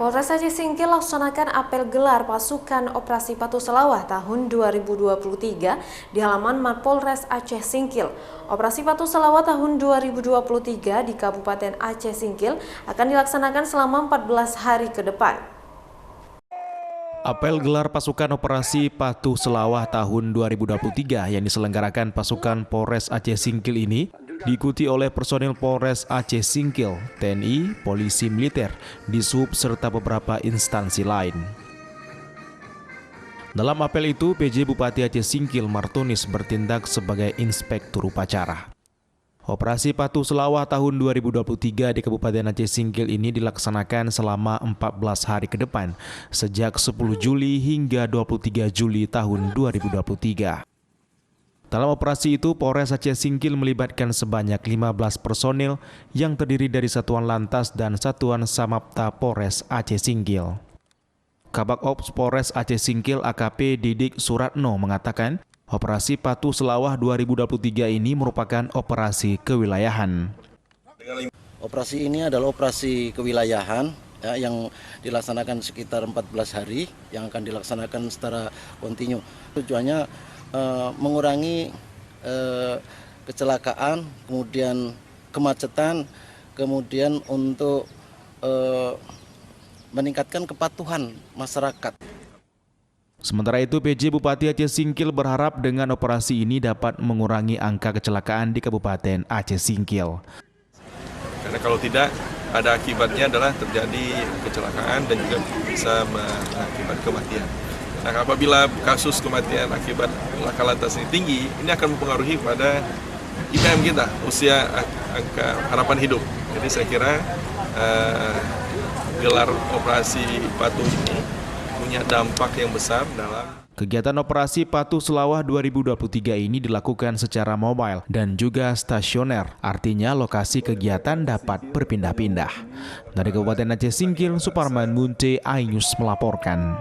Polres Aceh Singkil laksanakan apel gelar pasukan Operasi Patuh Selawah tahun 2023 di halaman Mapolres Aceh Singkil. Operasi Patuh Selawah tahun 2023 di Kabupaten Aceh Singkil akan dilaksanakan selama 14 hari ke depan. Apel gelar pasukan Operasi Patuh Selawah tahun 2023 yang diselenggarakan pasukan Polres Aceh Singkil ini diikuti oleh personil Polres Aceh Singkil, TNI, Polisi Militer, Dishub, serta beberapa instansi lain. Dalam apel itu, PJ Bupati Aceh Singkil Martonis bertindak sebagai inspektur upacara. Operasi Patuh Selawah tahun 2023 di Kabupaten Aceh Singkil ini dilaksanakan selama 14 hari ke depan, sejak 10 Juli hingga 23 Juli tahun 2023. Dalam operasi itu, Polres Aceh Singkil melibatkan sebanyak 15 personil yang terdiri dari Satuan Lantas dan Satuan Samapta Polres Aceh Singkil. Kabak Ops Polres Aceh Singkil AKP Didik Suratno mengatakan, Operasi Patuh Selawah 2023 ini merupakan operasi kewilayahan. Operasi ini adalah operasi kewilayahan ya, yang dilaksanakan sekitar 14 hari yang akan dilaksanakan secara kontinu. Tujuannya mengurangi kecelakaan, kemudian kemacetan, kemudian untuk meningkatkan kepatuhan masyarakat. Sementara itu, PJ Bupati Aceh Singkil berharap dengan operasi ini dapat mengurangi angka kecelakaan di Kabupaten Aceh Singkil. Karena kalau tidak, ada akibatnya adalah terjadi kecelakaan dan juga bisa mengakibat kematian. Nah, apabila kasus kematian akibat laka lantas ini tinggi, ini akan mempengaruhi pada IPM kita, usia angka harapan hidup. Jadi saya kira gelar operasi patuh ini punya dampak yang besar dalam kegiatan Operasi Patuh Selawah 2023 ini dilakukan secara mobile dan juga stasioner. Artinya lokasi kegiatan dapat berpindah-pindah. Dari Kabupaten Aceh Singkil, Suparman Munte, iNews melaporkan.